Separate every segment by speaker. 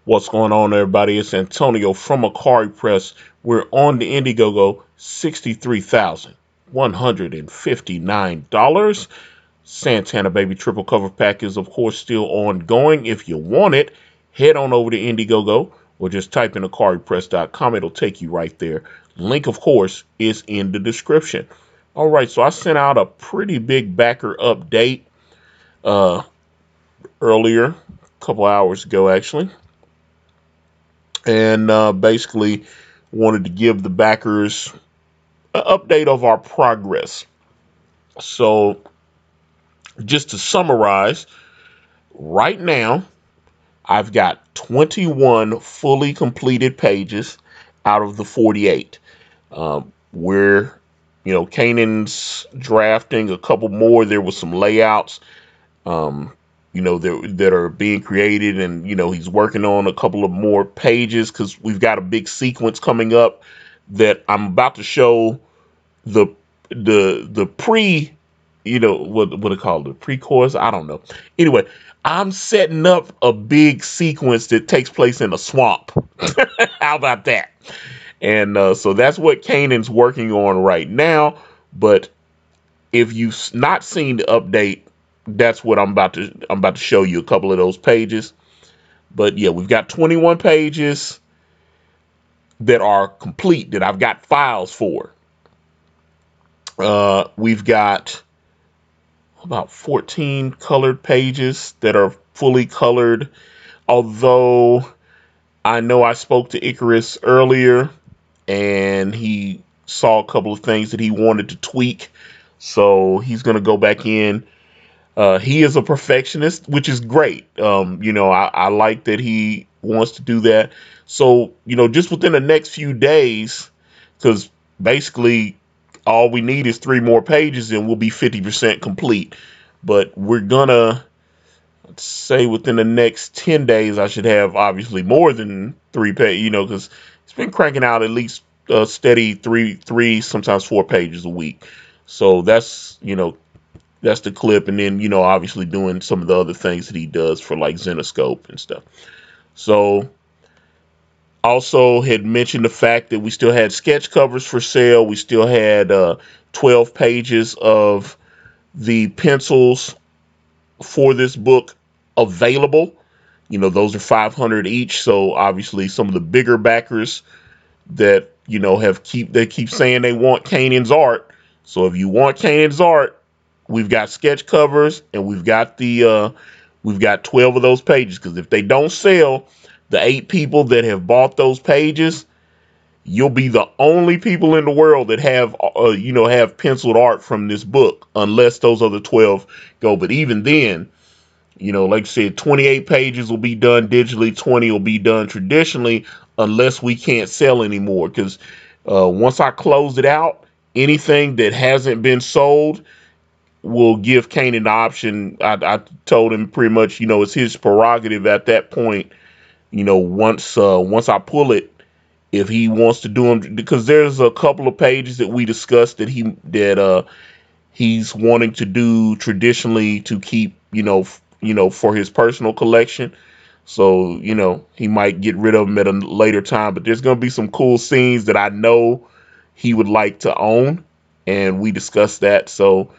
Speaker 1: What's going on, everybody? It's Antonio from Ikari Press. We're on the Indiegogo, $63,159. Santana Baby Triple Cover Pack is, of course, still ongoing. If you want it, head on over to Indiegogo or just type in IkariPress.com. It'll take you right there. Link, of course, is in the description. All right, so I sent out a pretty big backer update uh, earlier, a couple hours ago, actually. And basically wanted to give the backers an update of our progress. So, just to summarize, right now, I've got 21 fully completed pages out of the 48. Where, Kanan's drafting a couple more. There was some layouts, that are being created, and he's working on a couple of more pages because we've got a big sequence coming up that I'm about to show the pre, what it called, the pre-chorus. I don't know. Anyway, I'm setting up a big sequence that takes place in a swamp. How about that? And so that's what Kanan's working on right now. But if you've not seen the update, that's what I'm about to show you a couple of those pages. But yeah, we've got 21 pages that are complete that I've got files for. We've got about 14 colored pages that are fully colored. Although I know I spoke to Icarus earlier and he saw a couple of things that he wanted to tweak. So he's going to go back in. He is a perfectionist, which is great. I like that he wants to do that. So, just within the next few days, because basically all we need is 3 more pages and we'll be 50% complete. But we're gonna say within the next 10 days, I should have obviously more than 3 pages, because it's been cranking out at least steady three, sometimes 4 pages a week. So that's the clip, and then obviously doing some of the other things that he does for like Zenoscope and stuff. So also had mentioned the fact that we still had sketch covers for sale. We still had 12 pages of the pencils for this book available. Those are 500 each. So obviously some of the bigger backers that keep saying they want Kanan's art. So if you want Kanan's art, we've got sketch covers, and we've got 12 of those pages. Because if they don't sell, the 8 people that have bought those pages, you'll be the only people in the world that have penciled art from this book, unless those other 12 go. But even then, like I said, 28 pages will be done digitally, 20 will be done traditionally, unless we can't sell anymore. Because once I close it out, anything that hasn't been sold will give Kanan the option. I told him pretty much, it's his prerogative at that point. Once I pull it, if he wants to do them, because there's a couple of pages that we discussed that he's wanting to do traditionally to keep, for his personal collection. So, he might get rid of them at a later time. But there's going to be some cool scenes that I know he would like to own, and we discussed that. So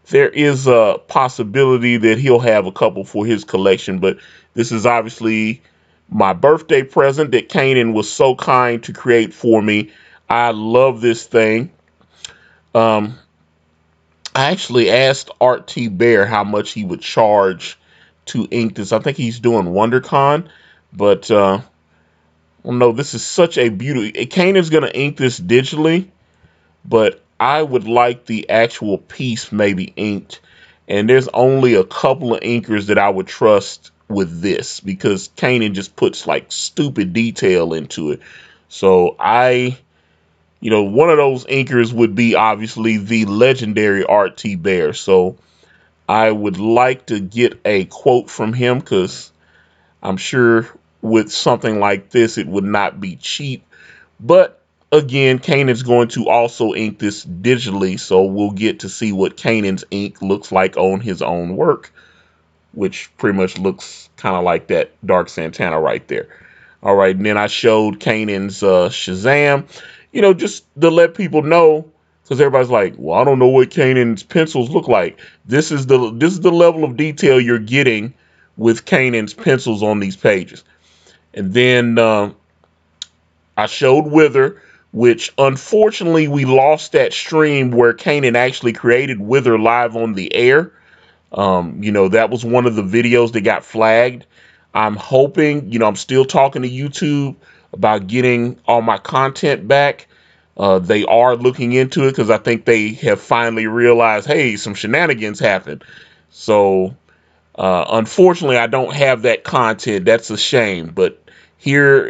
Speaker 1: there is a possibility that he'll have a couple for his collection, but this is obviously my birthday present that Kanan was so kind to create for me. I love this thing. I actually asked Art T. Bear how much he would charge to ink this. I think he's doing WonderCon, but no, this is such a beauty. Kanan's going to ink this digitally, but I would like the actual piece maybe inked. And there's only a couple of inkers that I would trust with this, because Kanan just puts like stupid detail into it. So one of those inkers would be obviously the legendary Art T. Bear. So I would like to get a quote from him, because I'm sure with something like this, it would not be cheap. But again, Kanan's going to also ink this digitally, so we'll get to see what Kanan's ink looks like on his own work, which pretty much looks kind of like that Dark Santana right there. All right, and then I showed Kanan's Shazam, just to let people know, because everybody's like, well, I don't know what Kanan's pencils look like. This is the level of detail you're getting with Kanan's pencils on these pages. And then I showed Wither, which unfortunately we lost that stream where Kanan actually created Wither live on the air. That was one of the videos that got flagged. I'm hoping, I'm still talking to YouTube about getting all my content back. They are looking into it because I think they have finally realized, hey, some shenanigans happened. So, unfortunately, I don't have that content. That's a shame. But here,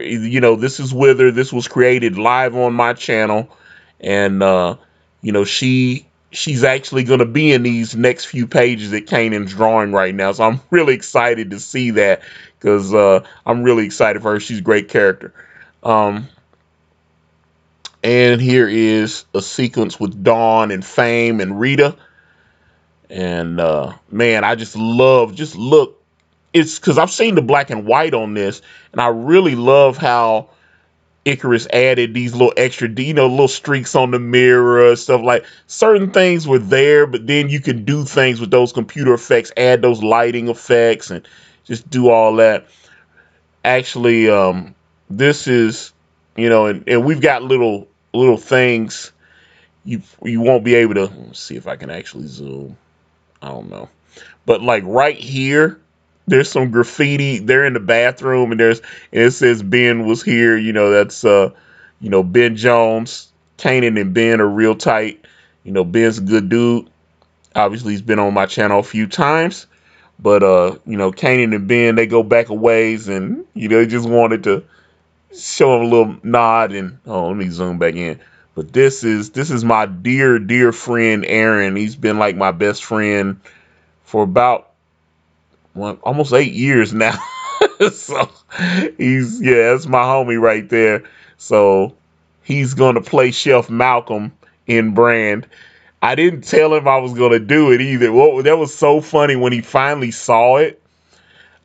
Speaker 1: this is Wither. This was created live on my channel, and she's actually going to be in these next few pages that Kanan's drawing right now. So I'm really excited to see that because I'm really excited for her. She's a great character. And here is a sequence with Dawn and Fame and Rita. And man, I just look. It's because I've seen the black and white on this, and I really love how Icarus added these little extra, little streaks on the mirror, stuff like certain things were there, but then you can do things with those computer effects, add those lighting effects, and just do all that. Actually, this is, and we've got little things. You won't be able to. Let's see if I can actually zoom. I don't know, but like right here, there's some graffiti. They're in the bathroom, and it says Ben was here. That's Ben Jones. Kanan and Ben are real tight. Ben's a good dude. Obviously, he's been on my channel a few times. But Kanan and Ben, they go back a ways, and just wanted to show him a little nod. And let me zoom back in. But this is my dear friend Aaron. He's been like my best friend for about almost 8 years now. So that's my homie right there. So he's gonna play Chef Malcolm in Brand. I didn't tell him I was gonna do it either. Well, that was so funny when he finally saw it.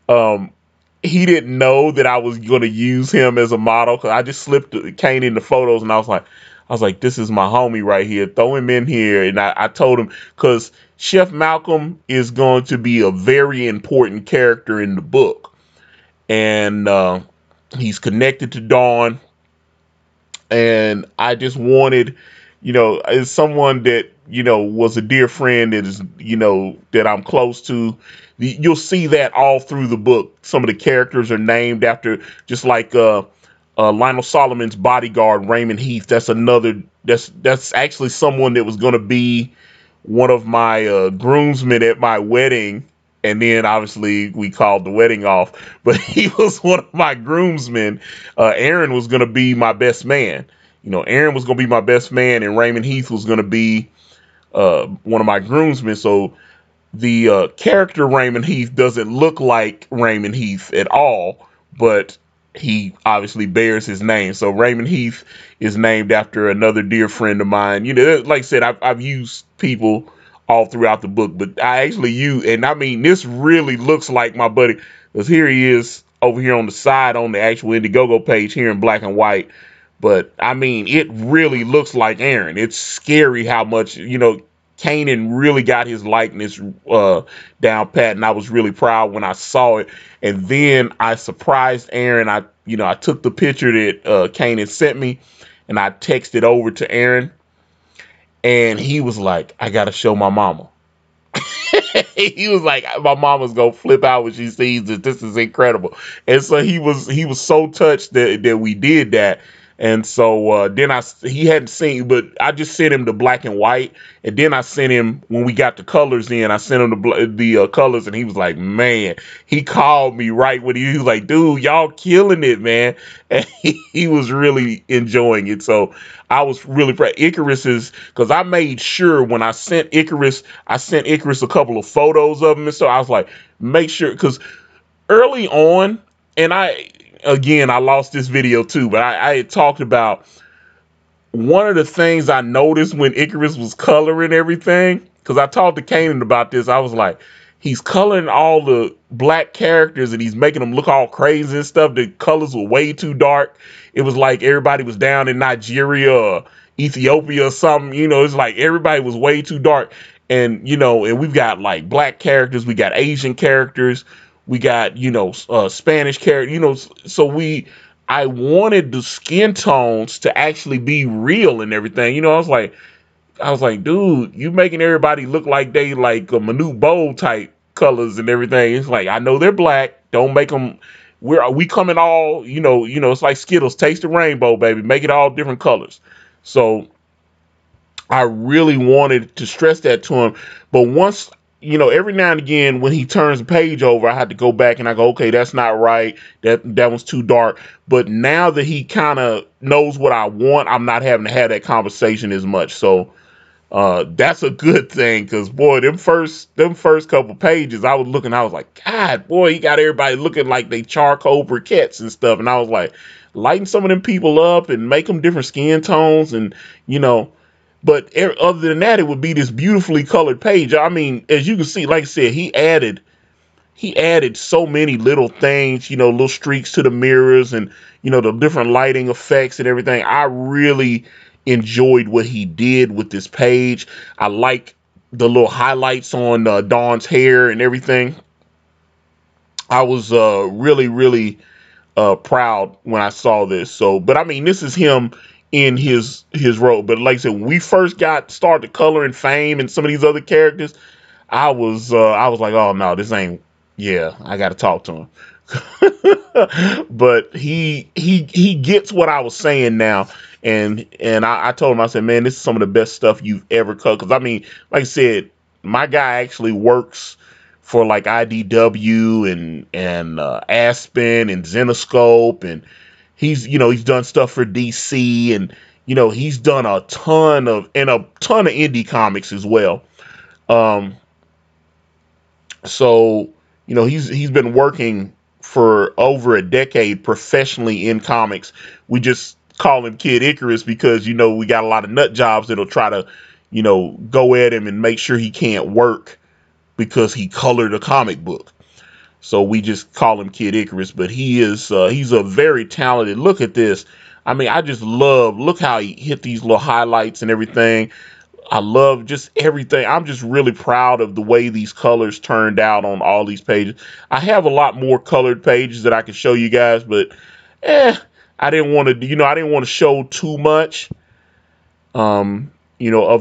Speaker 1: Um, he didn't know that I was gonna use him as a model because I just slipped Kane the photos, and I was like, this is my homie right here. Throw him in here, and I told him because Chef Malcolm is going to be a very important character in the book, and he's connected to Dawn, and I just wanted, as someone that was a dear friend that is that I'm close to. You'll see that all through the book. Some of the characters are named after, just like Lionel Solomon's bodyguard, Raymond Heath. That's actually someone that was going to be one of my groomsmen at my wedding. And then obviously we called the wedding off, but he was one of my groomsmen. Aaron was going to be my best man. Aaron was going to be my best man, and Raymond Heath was going to be one of my groomsmen. So the character Raymond Heath doesn't look like Raymond Heath at all, but he obviously bears his name. So Raymond Heath is named after another dear friend of mine. Like I said, I've used people all throughout the book, but I actually use, and I mean, this really looks like my buddy, because here he is over here on the side on the actual Indiegogo page here in black and white. But I mean, it really looks like Aaron. It's scary how much, Kanan really got his likeness down pat, and I was really proud when I saw it. And then I surprised Aaron. I took the picture that Kanan sent me, and I texted over to Aaron, and he was like, "I gotta show my mama." He was like, "My mama's gonna flip out when she sees this. This is incredible." And so he was so touched that we did that. And so then he hadn't seen, but I just sent him the black and white, and then I sent him when we got the colors in. I sent him the colors, and he was like, "Man," he called me right when he was like, "Dude, y'all killing it, man," and he was really enjoying it. So I was really proud. Icarus is, because I made sure when I sent Icarus a couple of photos of him, and so I was like, make sure, because early on, and I lost this video too, but I had talked about one of the things I noticed when Icarus was coloring everything, because I talked to Kanan about this. I was like, he's coloring all the black characters and he's making them look all crazy and stuff. The colors were way too dark. It was like everybody was down in Nigeria or Ethiopia or something. It's like everybody was way too dark. And and we've got like black characters, we got Asian characters, we got Spanish characters. So I wanted the skin tones to actually be real and everything. I was like, dude, you making everybody look like they like a Manute Bowl type colors and everything. It's like, I know they're black. Don't make them. We coming all, it's like Skittles. Taste the rainbow, baby. Make it all different colors. So I really wanted to stress that to him. But once, every now and again when he turns the page over, I had to go back and I go, okay, that's not right. That one's too dark. But now that he kind of knows what I want, I'm not having to have that conversation as much. So that's a good thing, because boy, them first couple pages, I was like, God, boy, he got everybody looking like they charcoal briquettes and stuff, and I was like, lighten some of them people up and make them different skin tones, and but other than that, it would be this beautifully colored page. I mean, as you can see, like I said, he added so many little things, little streaks to the mirrors and, the different lighting effects and everything. I really enjoyed what he did with this page. I like the little highlights on Dawn's hair and everything. I was really, really proud when I saw this. So, but I mean, this is him in his role. But like I said, when we first started coloring Fame and some of these other characters, I was like, oh no, this ain't. Yeah, I got to talk to him. But he gets what I was saying now, and I told him, I said, man, this is some of the best stuff you've ever cut. Because I mean, like I said, my guy actually works for like IDW and Aspen and Zenoscope, and he's done stuff for DC, and he's done a ton of indie comics as well. Um, so he's been working for over a decade professionally in comics. We just call him Kid Icarus because we got a lot of nut jobs that'll try to go at him and make sure he can't work because he colored a comic book. So we just call him Kid Icarus, but he's a very talented. Look at this. I mean, I just look how he hit these little highlights and everything. I love just everything. I'm just really proud of the way these colors turned out on all these pages. I have a lot more colored pages that I can show you guys, but I didn't want to show too much of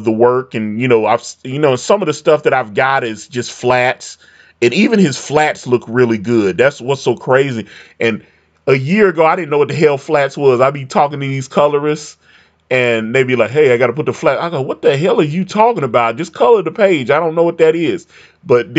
Speaker 1: the work. And some of the stuff that I've got is just flats. And even his flats look really good. That's what's so crazy. And a year ago, I didn't know what the hell flats was. I'd be talking to these colorists and they'd be like, hey, I got to put the flat. I go, what the hell are you talking about? Just color the page. I don't know what that is. But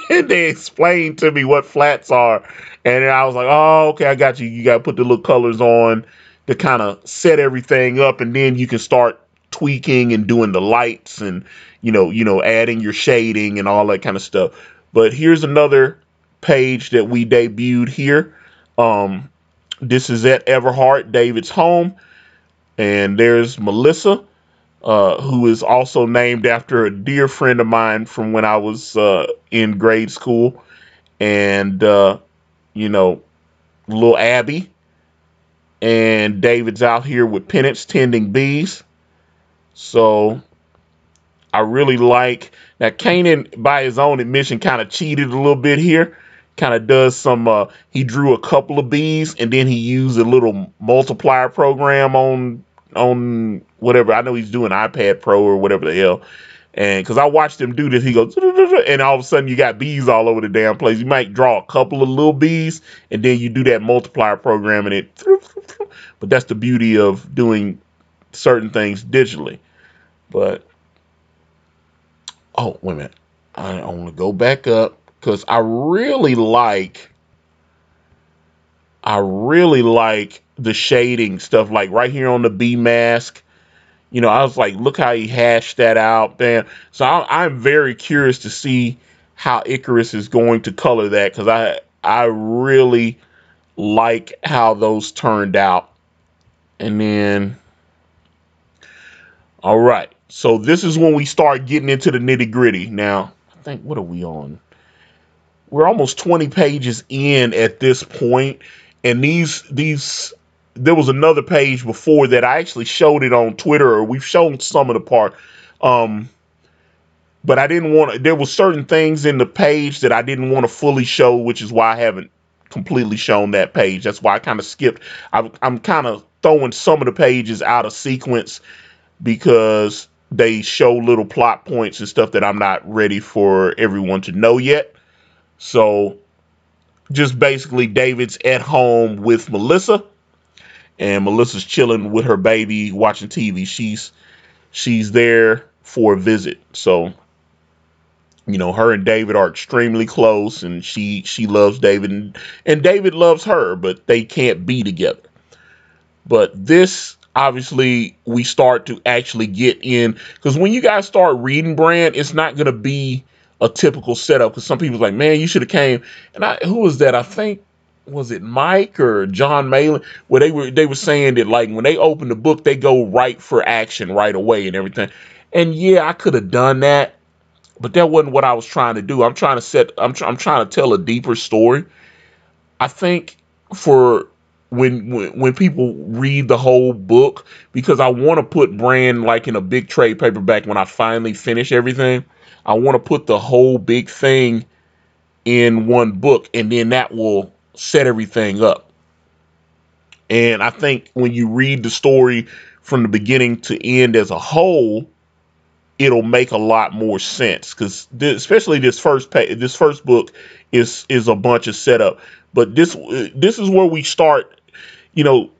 Speaker 1: they explained to me what flats are. And then I was like, oh, okay, I got you. You got to put the little colors on to kind of set everything up. And then you can start tweaking and doing the lights and, adding your shading and all that kind of stuff. But here's another page that we debuted here. This is at Everhart, David's home. And there's Melissa, who is also named after a dear friend of mine from when I was in grade school. And, little Abby. And David's out here with Penance tending bees. So I really like now. Kanan, by his own admission, kind of cheated a little bit here. Kind of does some. He drew a couple of bees and then he used a little multiplier program on whatever. I know he's doing iPad Pro or whatever the hell. And because I watched him do this, he goes, and all of a sudden you got bees all over the damn place. You might draw a couple of little bees and then you do that multiplier program and it. But that's the beauty of doing certain things digitally. But oh, wait a minute. I want to go back up because I really like the shading stuff, like right here on the bee mask. I was like, look how he hashed that out there. So I'm very curious to see how Icarus is going to color that, because I really like how those turned out. And then, all right. So this is when we start getting into the nitty gritty. Now, I think, what are we on? we're almost 20 pages in at this point, and these there was another page before that I actually showed it on Twitter, or we've shown some of the part. Um, but I didn't want to. There was certain things in the page that I didn't want to fully show, which is why I haven't completely shown that page. That's why I kind of skipped. I'm kind of throwing some of the pages out of sequence because they show little plot points and stuff that I'm not ready for everyone to know yet. So just basically David's at home with Melissa, and Melissa's chilling with her baby watching TV. She's there for a visit. So, her and David are extremely close, and she loves David, and David loves her, but they can't be together. But this, obviously, we start to actually get in, because when you guys start reading Brand, it's not going to be a typical setup, because some people's like, man, you should have came. And who was that? I think, was it Mike or John Malin, where they were saying that, like, when they open the book, they go right for action right away and everything. And yeah, I could have done that, but that wasn't what I was trying to do. I'm trying to tell a deeper story. I think for when people read the whole book, because I want to put Brand like in a big trade paperback when I finally finish everything. I want to put the whole big thing in one book, and then that will set everything up. And I think when you read the story from the beginning to end as a whole, it'll make a lot more sense, because especially this first book is a bunch of setup. But this is where we start. You know,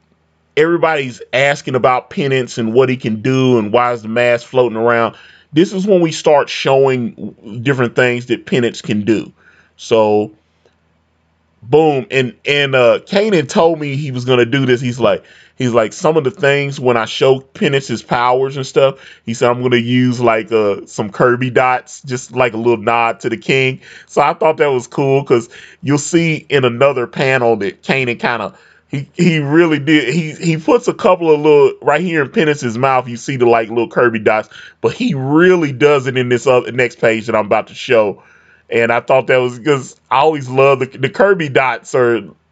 Speaker 1: everybody's asking about Penance and what he can do and why is the mask floating around. This is when we start showing different things that Penance can do. So boom, and Kanan told me he was gonna do this. He's like some of the things when I show Penance his powers and stuff. He said I'm gonna use like some Kirby dots, just like a little nod to the king. So I thought that was cool, because you'll see in another panel that Kanan kind of he really did. He puts a couple of little right here in Penance's mouth. You see the like little Kirby dots, but he really does it in this other next page that I'm about to show. And I thought that was, because I always love the Kirby dots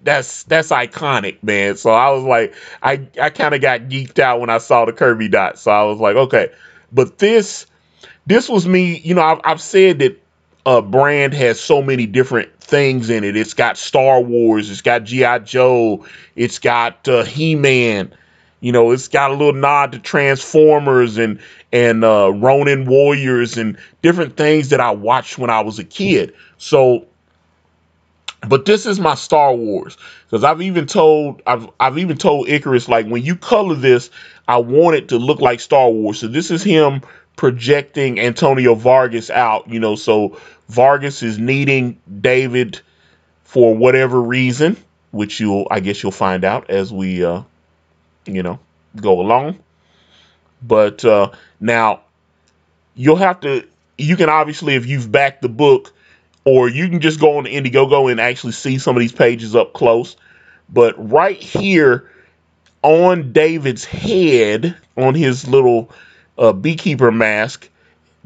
Speaker 1: that's iconic, man. So I was like, I kind of got geeked out when I saw the Kirby dots. So I was like, okay, but this was me. I've said that Brand has so many different things in it. It's got Star Wars, it's got G.I. Joe, it's got He-Man. It's got a little nod to Transformers and Ronin Warriors and different things that I watched when I was a kid. So, but this is my Star Wars, because I've even told Icarus, like, when you color this, I want it to look like Star Wars. So this is him projecting Antonio Vargas out. So Vargas is needing David for whatever reason, which I guess you'll find out as we go along. But now you'll have to, you can obviously, if you've backed the book, or you can just go on the Indiegogo and actually see some of these pages up close. But right here on David's head, on his little beekeeper mask,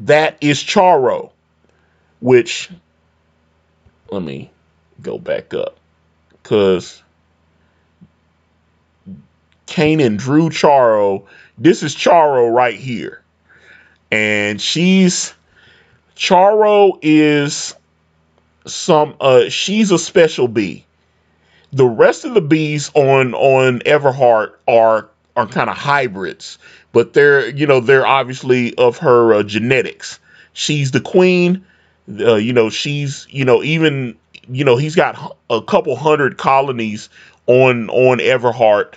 Speaker 1: that is Charo, which, let me go back up, because Kanan drew Charo. This is Charo right here. And Charo is she's a special bee. The rest of the bees on Everheart are kind of hybrids, but they're obviously of her genetics. She's the queen. She's even he's got a couple hundred colonies on Everheart,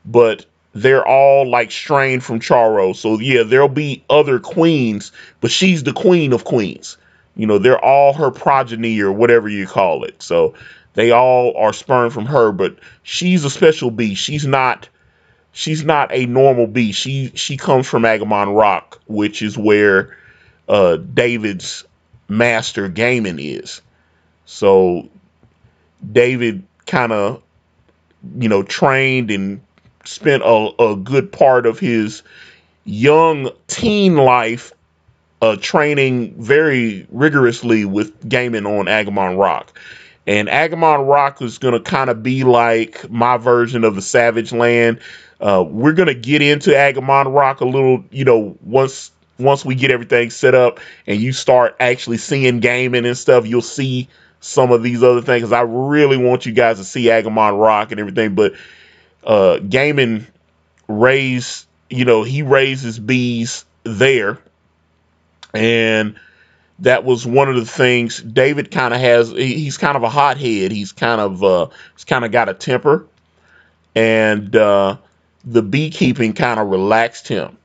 Speaker 1: but they're all like strained from Charo. So yeah, there'll be other queens, but she's the queen of queens. They're all her progeny or whatever you call it. So they all are sperm from her, but she's a special bee. She's not a normal bee. She comes from Agamon Rock, which is where David's master Gaiman is. So David kind of trained and spent a good part of his young teen life training very rigorously with gaming on Agamon Rock. And Agamon Rock is going to kind of be like my version of the Savage Land. We're going to get into Agamon Rock a little, once we get everything set up and you start actually seeing gaming and stuff, you'll see some of these other things. 'Cause I really want you guys to see Agamon Rock and everything. But gaming he raises bees there. And that was one of the things David kind of has. He's kind of a hothead. He's kind of got a temper, and the beekeeping kind of relaxed him.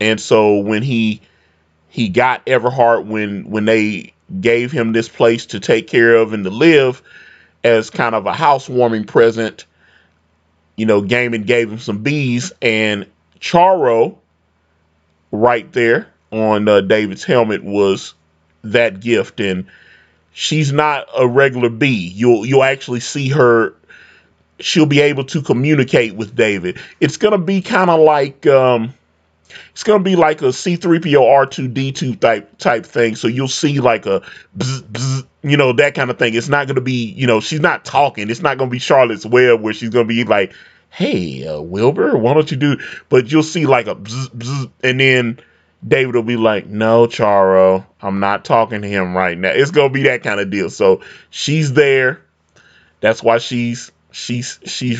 Speaker 1: And so when he got Everhart, when they gave him this place to take care of and to live as kind of a housewarming present, Gaiman gave him some bees, and Charo right there on David's helmet was that gift. And she's not a regular bee. You'll actually see her. She'll be able to communicate with David. It's gonna be kind of like it's gonna be like a C-3PO R2D2 type thing. So you'll see like a bzz, bzz, that kind of thing. It's not gonna be, she's not talking. It's not gonna be Charlotte's Web where she's gonna be like, "Hey, Wilbur, why don't you do?" But you'll see like a bzz, bzz, and then David will be like, "No, Charo, I'm not talking to him right now." It's gonna be that kind of deal. So she's there. That's why she's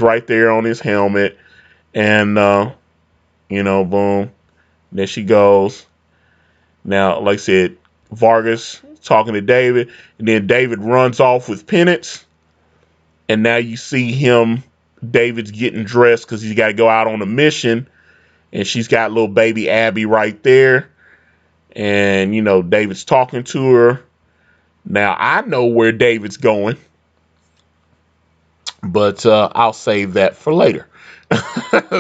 Speaker 1: right there on his helmet, and boom, there she goes. Now, like I said, Vargas talking to David, and then David runs off with Penance, and now you see him. David's getting dressed because he's got to go out on a mission. And she's got little baby Abby right there. And, David's talking to her. Now, I know where David's going. But I'll save that for later.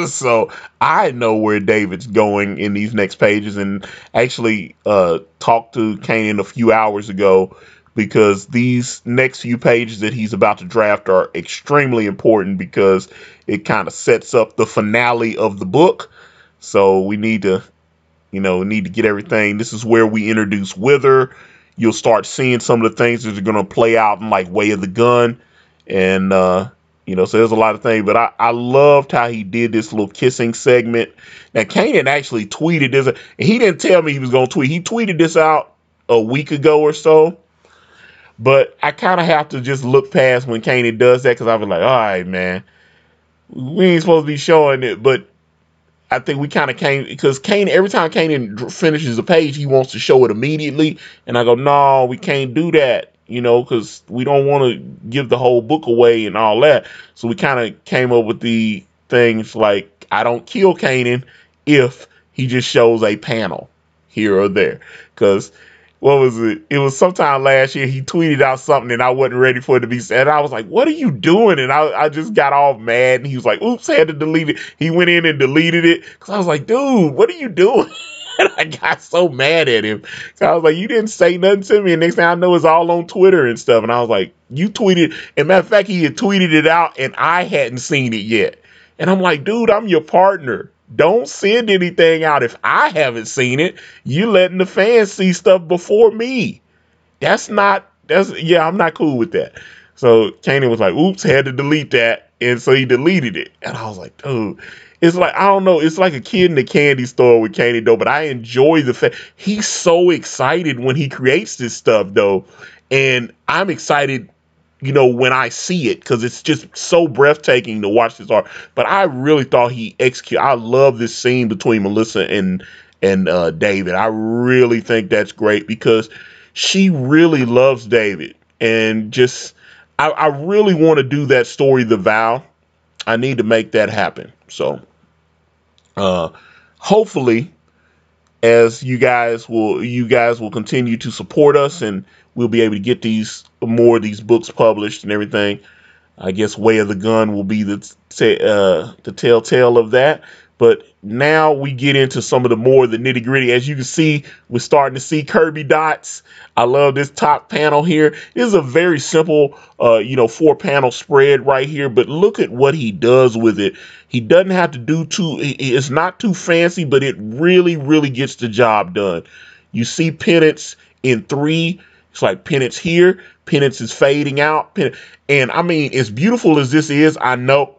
Speaker 1: So I know where David's going in these next pages. And actually talked to Kanan a few hours ago, because these next few pages that he's about to draft are extremely important, because it kind of sets up the finale of the book. So we need to, get everything. This is where we introduce Wither. You'll start seeing some of the things that are going to play out in like Way of the Gun. And, so there's a lot of things. But I loved how he did this little kissing segment. Now, Kanan actually tweeted this. And he didn't tell me he was going to tweet. He tweeted this out a week ago or so. But I kind of have to just look past when Kanan does that, because I was like, all right, man, we ain't supposed to be showing it. But I think we kind of came, because every time Kanan finishes a page, he wants to show it immediately. And I go, no, we can't do that, because we don't want to give the whole book away and all that. So we kind of came up with the things like, I don't kill Kanan if he just shows a panel here or there. Because what was it? It was sometime last year he tweeted out something and I wasn't ready for it to be said. I was like, what are you doing? And I just got all mad, and he was like, oops, had to delete it. He went in and deleted it, because I was like, dude, what are you doing? And I got so mad at him. So I was like, you didn't say nothing to me. And next thing I know, it's all on Twitter and stuff. And I was like, you tweeted. And matter of fact, he had tweeted it out and I hadn't seen it yet. And I'm like, dude, I'm your partner. Don't send anything out if I haven't seen it. You letting the fans see stuff before me. I'm not cool with that. So Kanan was like, oops, had to delete that. And so he deleted it. And I was like, dude, it's like, I don't know. It's like a kid in the candy store with Kanan, though. But I enjoy the fact he's so excited when he creates this stuff, though. And I'm excited, when I see it, because it's just so breathtaking to watch this art. But I really thought he executed. I love this scene between Melissa and David. I really think that's great, because she really loves David. And just, I really want to do that story, The Vow. I need to make that happen. So hopefully, as you guys will continue to support us, and we'll be able to get more of these books published and everything. I guess Way of the Gun will be the telltale of that. But now we get into some of the nitty gritty. As you can see, we're starting to see Kirby dots. I love this top panel here. This is a very simple, 4-panel spread right here. But look at what he does with it. He doesn't have to do it's not too fancy, but it really, really gets the job done. You see Penance in 3. It's like Penance here. Penance is fading out. And I mean, as beautiful as this is, I know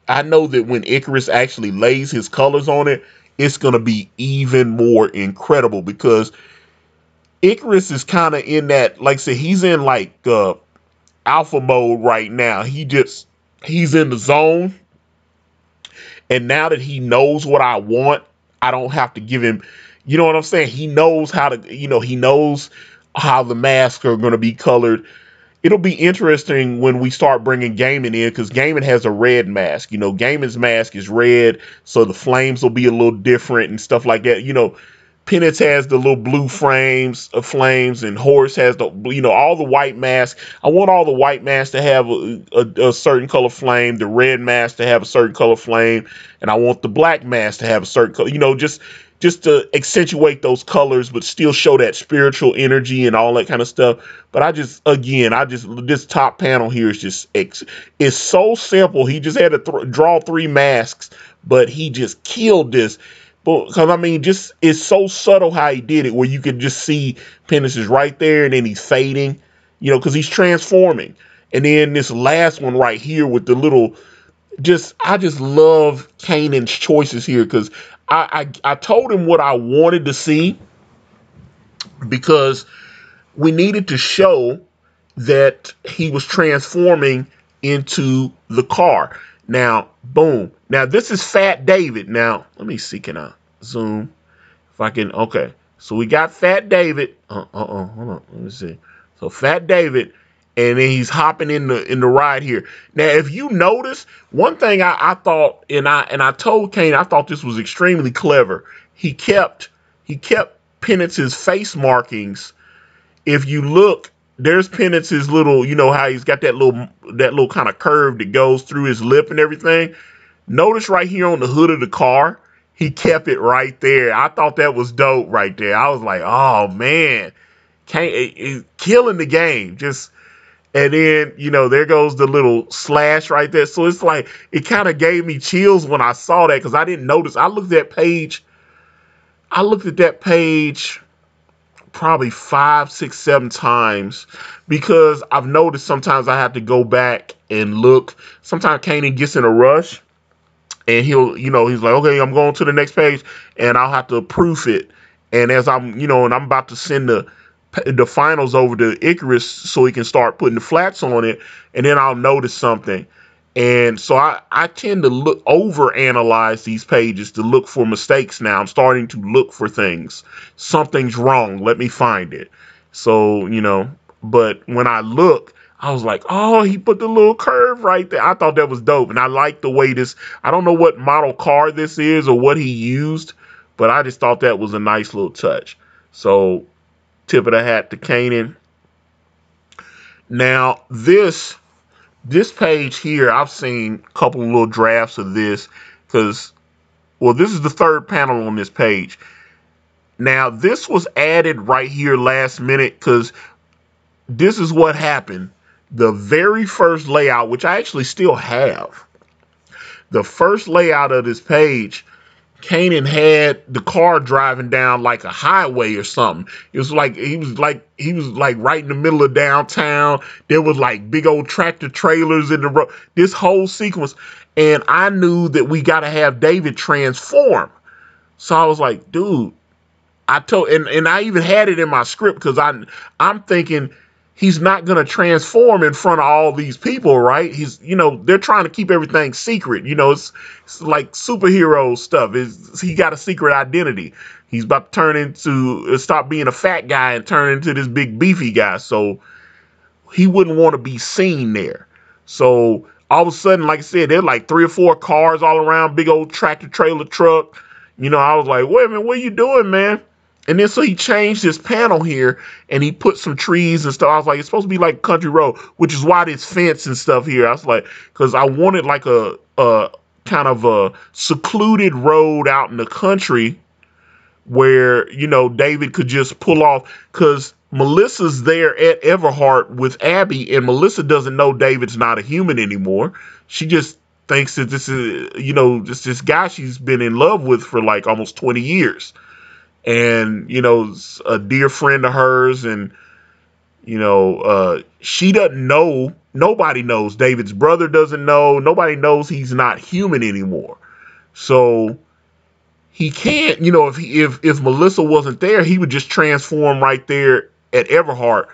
Speaker 1: that when Icarus actually lays his colors on it, it's going to be even more incredible because Icarus is kind of in that, like I said, he's in like alpha mode right now. He's in the zone. And now that he knows what I want, I don't have to give him, you know what I'm saying? He knows how to, he knows how the masks are going to be colored. It'll be interesting when we start bringing gaming in because gaming has a red mask. Gaming's mask is red, so the flames will be a little different and stuff like that. Penance has the little blue flames, and Horse has all the white masks. I want all the white masks to have a certain color flame, the red mask to have a certain color flame, and I want the black mask to have a certain color. Just to accentuate those colors, but still show that spiritual energy and all that kind of stuff. But this top panel here is just, it's so simple. He just had to draw 3 masks, but he just killed this. Because I mean, just it's so subtle how he did it, where you could just see Penance is right there, and then he's fading, because he's transforming. And then this last one right here with the little, I just love Kanan's choices here because I told him what I wanted to see because we needed to show that he was transforming into the car. Now, boom. Now, this is Fat David. Now, let me see. Can I zoom? If I can. Okay. So we got Fat David. Hold on. Let me see. So Fat David. And then he's hopping in the ride here. Now, if you notice, one thing I thought, and I told Kane, I thought this was extremely clever. He kept Penance's face markings. If you look, there's Penance's little, how he's got that little kind of curve that goes through his lip and everything. Notice right here on the hood of the car, he kept it right there. I thought that was dope right there. I was like, oh man, Kane killing the game. And then, there goes the little slash right there. So it's like, it kind of gave me chills when I saw that because I didn't notice. I looked at that page probably 5, 6, 7 times because I've noticed sometimes I have to go back and look. Sometimes Kanan gets in a rush and he'll, he's like, okay, I'm going to the next page and I'll have to proof it. And as I'm, and I'm about to send the finals over to Icarus so he can start putting the flats on it, and then I'll notice something. And so I tend to over analyze these pages to look for mistakes now. I'm starting to look for things. Something's wrong. Let me find it. So, but when I look, I was like, oh, he put the little curve right there. I thought that was dope. And I like the way I don't know what model car this is or what he used, but I just thought that was a nice little touch. So, tip of the hat to Kanan. Now, this page here, I've seen a couple of little drafts of this because, this is the 3rd panel on this page. Now, this was added right here last minute because this is what happened. The very first layout, which I actually still have, the first layout of this page, Kanan had the car driving down like a highway or something. It was like he was like right in the middle of downtown. There was like big old tractor trailers in the road. This whole sequence, and I knew that we got to have David transform. So I was like, dude, and I even had it in my script because I'm thinking he's not going to transform in front of all these people, right? They're trying to keep everything secret. It's like superhero stuff. He got a secret identity. He's about to stop being a fat guy and turn into this big beefy guy. So he wouldn't want to be seen there. So all of a sudden, like I said, there are like 3 or 4 cars all around, big old tractor trailer truck. I was like, wait a minute, what are you doing, man? And then so he changed his panel here and he put some trees and stuff. I was like, it's supposed to be like country road, which is why this fence and stuff here. I was like, because I wanted like a kind of a secluded road out in the country where, David could just pull off because Melissa's there at Everhart with Abby and Melissa doesn't know David's not a human anymore. She just thinks that this is, just this guy she's been in love with for like almost 20 years. and a dear friend of hers, and she doesn't know. Nobody knows. David's brother doesn't know. Nobody knows he's not human anymore. So he can't. If Melissa wasn't there, he would just transform right there at Everhart.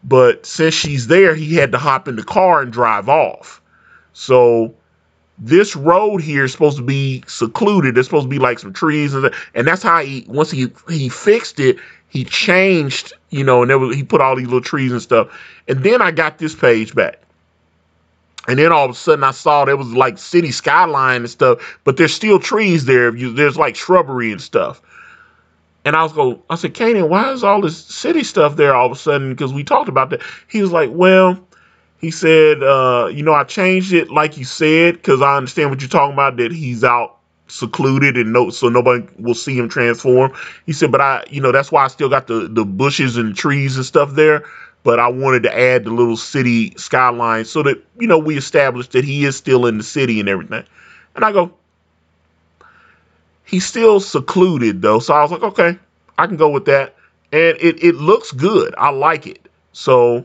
Speaker 1: But since she's there, he had to hop in the car and drive off. So this road here is supposed to be secluded. There's supposed to be like some trees, and that's how once he fixed it, he changed, and he put all these little trees and stuff. And then I got this page back. And then all of a sudden I saw there was like city skyline and stuff, but there's still trees there. There's like shrubbery and stuff. And I said, Kanan, why is all this city stuff there all of a sudden? Because we talked about that. He was like, well, he said, I changed it like you said, because I understand what you're talking about, that he's out secluded and so nobody will see him transform. He said, but that's why I still got the bushes and trees and stuff there. But I wanted to add the little city skyline so that, we established that he is still in the city and everything. And I go, he's still secluded though. So I was like, okay, I can go with that. And it looks good. I like it. So,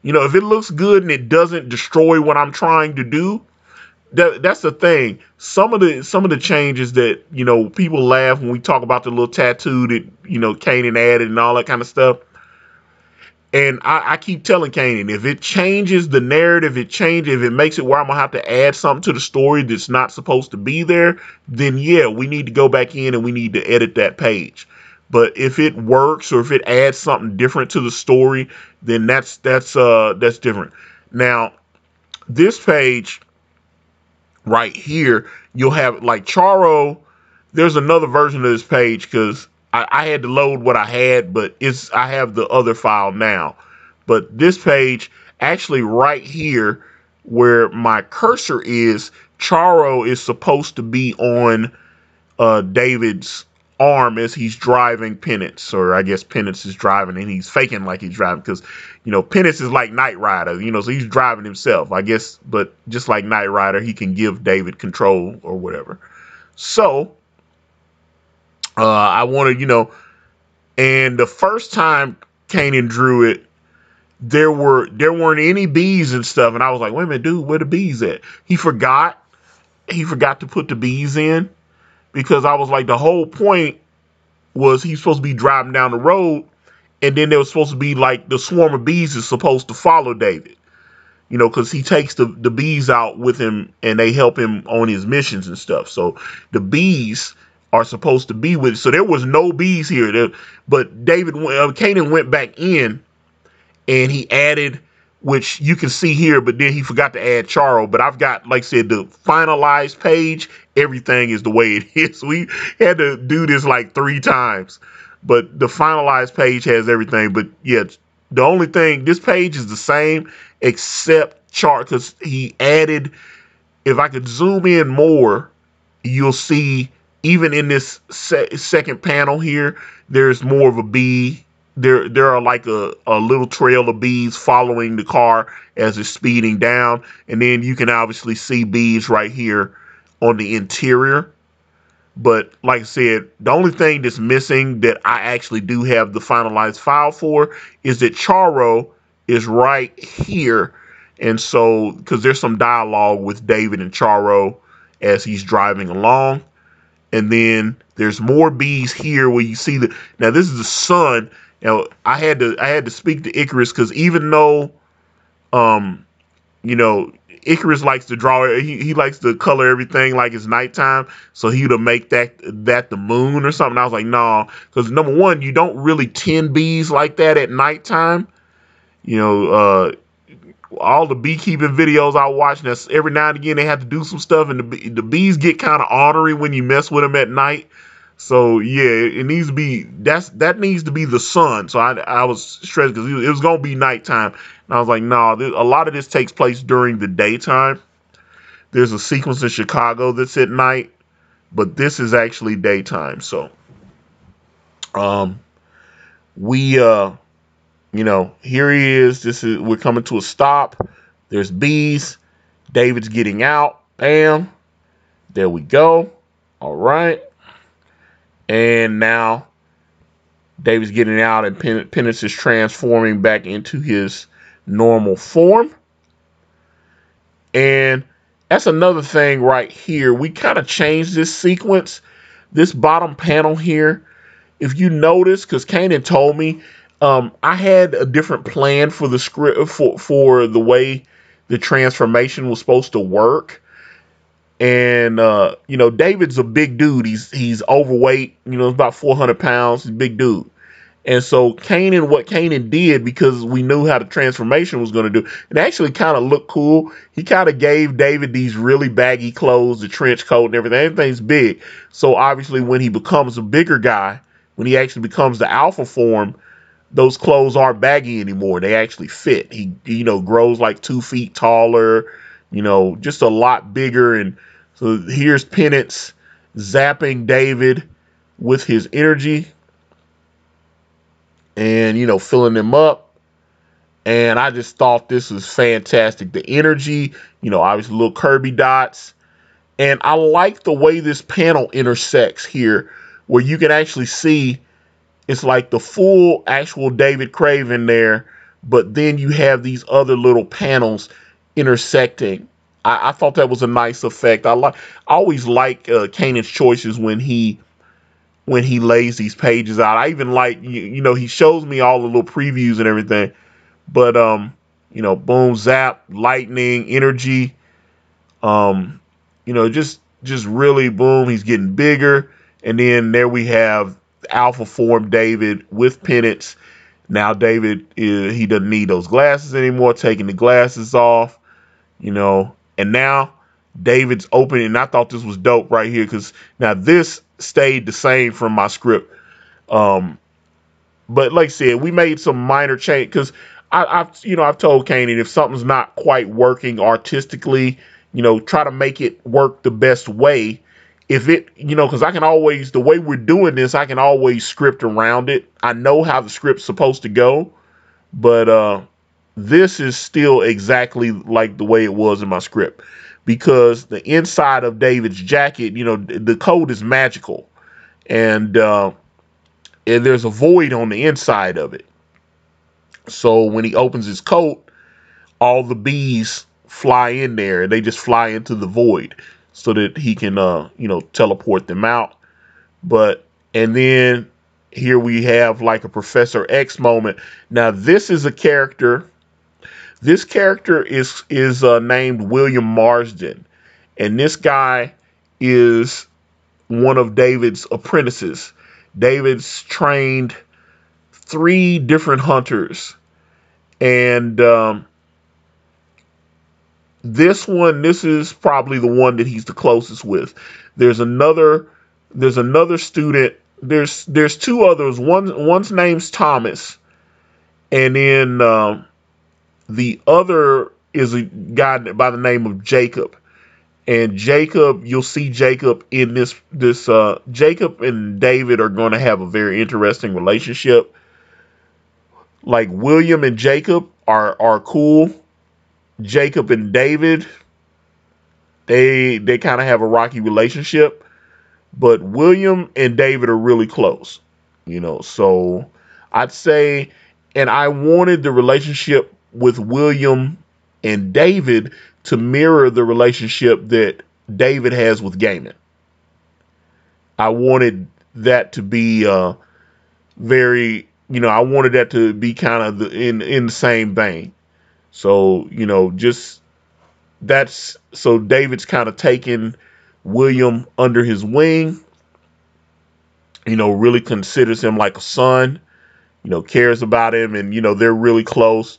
Speaker 1: if it looks good and it doesn't destroy what I'm trying to do, that's the thing. Some of the changes that, people laugh when we talk about the little tattoo that, Kanan added and all that kind of stuff. And I keep telling Kanan, if it changes the narrative, if it makes it where I'm going to have to add something to the story that's not supposed to be there, then yeah, we need to go back in and we need to edit that page. But if it works or if it adds something different to the story, then that's different. Now, this page right here, you'll have like Charo. There's another version of this page because I had to load what I had, but I have the other file now. But this page, actually right here where my cursor is, Charo is supposed to be on David's arm as he's driving Penance, or I guess Penance is driving and he's faking like he's driving because, Penance is like Knight Rider, so he's driving himself, I guess, but just like Knight Rider, he can give David control or whatever. So, I wanted, and the first time Kanan drew it, there weren't any bees and stuff, and I was like, wait a minute, dude, where the bees at? He forgot to put the bees in, because I was like, the whole point was he's supposed to be driving down the road, and then there was supposed to be like the swarm of bees is supposed to follow David, because he takes the bees out with him and they help him on his missions and stuff. So the bees are supposed to be with it. So there was no bees here. But Kanan went back in and he added, which you can see here, but then he forgot to add Charo. But I've got, like I said, the finalized page. Everything is the way it is. We had to do this like 3 times. But the finalized page has everything. But yeah, the only thing, this page is the same except Charo, because he added, if I could zoom in more, you'll see even in this second panel here, there's more of a bee. There are like a little trail of bees following the car as it's speeding down. And then you can obviously see bees right here on the interior. But like I said, the only thing that's missing that I actually do have the finalized file for is that Charo is right here. And so, because there's some dialogue with David and Charo as he's driving along. And then there's more bees here where you see now this is the sun. Now I had to speak to Icarus, because even though, Icarus likes to draw, he likes to color everything like it's nighttime. So he would make that the moon or something. I was like, nah, because number one, you don't really tend bees like that at nighttime. All the beekeeping videos I watch, that's every now and again they have to do some stuff, and the bees get kind of ornery when you mess with them at night. So yeah, it needs to be, that needs to be the sun. So I was stressed because it was gonna be nighttime, and I was like, no, a lot of this takes place during the daytime. There's a sequence in Chicago that's at night, but this is actually daytime. So we here he is. We're coming to a stop. There's bees. David's getting out. Bam. There we go. All right. And now David's getting out, and Penance is transforming back into his normal form. And that's another thing right here. We kind of changed this sequence. This bottom panel here, if you notice, because Kanan told me, I had a different plan for the script for the way the transformation was supposed to work. And David's a big dude. He's overweight. About 400 pounds. He's a big dude. And so what Kanan did, because we knew how the transformation was going to do, it actually kind of looked cool. He kind of gave David these really baggy clothes, the trench coat and everything. Everything's big. So obviously when he becomes a bigger guy, when he actually becomes the alpha form, those clothes aren't baggy anymore. They actually fit. He grows like 2 feet taller, just a lot bigger. And so here's Penance zapping David with his energy and filling them up. And I just thought this was fantastic. The energy, obviously little Kirby dots. And I like the way this panel intersects here, where you can actually see it's like the full actual David Craven there, but then you have these other little panels intersecting. I thought that was a nice effect. I always like Kanan's choices when he lays these pages out. I even like, he shows me all the little previews and everything, but boom, zap, lightning, energy, just really boom, he's getting bigger. And then there we have alpha form David with Penance. Now David, he doesn't need those glasses anymore, taking the glasses off, and now David's opening. And I thought this was dope right here, because now this stayed the same from my script. But like I said, we made some minor change, because I've told Kanan, if something's not quite working artistically, try to make it work the best way. If it, because I can always, the way we're doing this, I can always script around it. I know how the script's supposed to go, but this is still exactly like the way it was in my script, because the inside of David's jacket, the code is magical, and there's a void on the inside of it. So when he opens his coat, all the bees fly in there, and they just fly into the void, so that he can, teleport them out. And then here we have like a Professor X moment. Now this is a character. This character is named William Marsden, and this guy is one of David's apprentices. David's trained 3 different hunters, and this is probably the one that he's the closest with. There's another student. There's 2 others. One's name's Thomas, and then the other is a guy by the name of Jacob. And Jacob, you'll see Jacob in this. Jacob and David are going to have a very interesting relationship. Like William and Jacob are cool. Jacob and David, they kind of have a rocky relationship, but William and David are really close, so I'd say, and I wanted the relationship with William and David to mirror the relationship that David has with Gaiman. I wanted that to be very, I wanted that to be kind of in the same vein. So, so David's kind of taken William under his wing, really considers him like a son, cares about him, and, they're really close.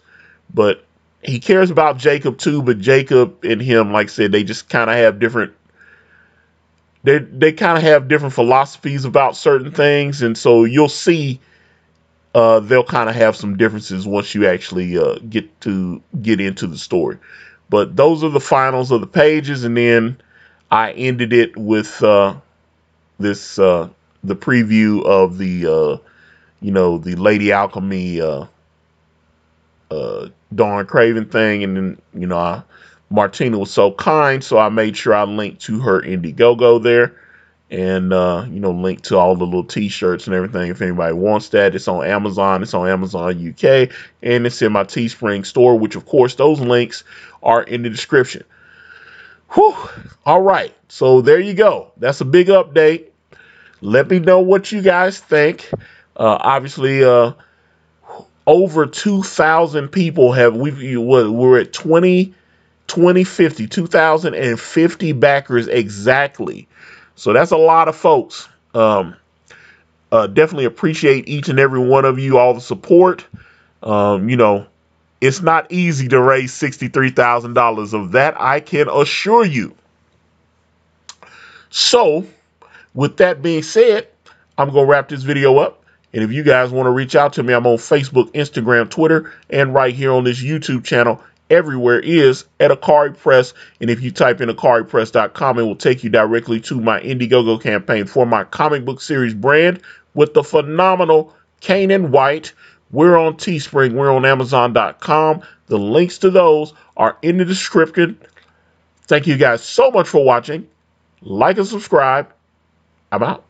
Speaker 1: But he cares about Jacob too, but Jacob and him, like I said, they just kind of have different, they kind of have different philosophies about certain things. And so you'll see they'll kind of have some differences once you actually get into the story. But those are the finals of the pages, and then I ended it with the preview of the the Lady Alchemy Dawn Craven thing, and then Martina was so kind, so I made sure I linked to her Indiegogo there, and link to all the little t-shirts and everything. If anybody wants that, it's on Amazon. It's on Amazon UK, and it's in my Teespring store, which of course those links are in the description. Whew. All right, so there you go. That's a big update. Let me know what you guys think. Obviously, over 2,000 people we're at 2,050 backers exactly. So that's a lot of folks. Definitely appreciate each and every one of you, all the support. It's not easy to raise $63,000. Of that, I can assure you. So, with that being said, I'm going to wrap this video up. And if you guys want to reach out to me, I'm on Facebook, Instagram, Twitter, and right here on this YouTube channel. Everywhere is at Ikari Press. And if you type in IkariPress.com, it will take you directly to my Indiegogo campaign for my comic book series brand with the phenomenal Kanan White. We're on Teespring. We're on Amazon.com. The links to those are in the description. Thank you guys so much for watching. Like and subscribe. I'm out.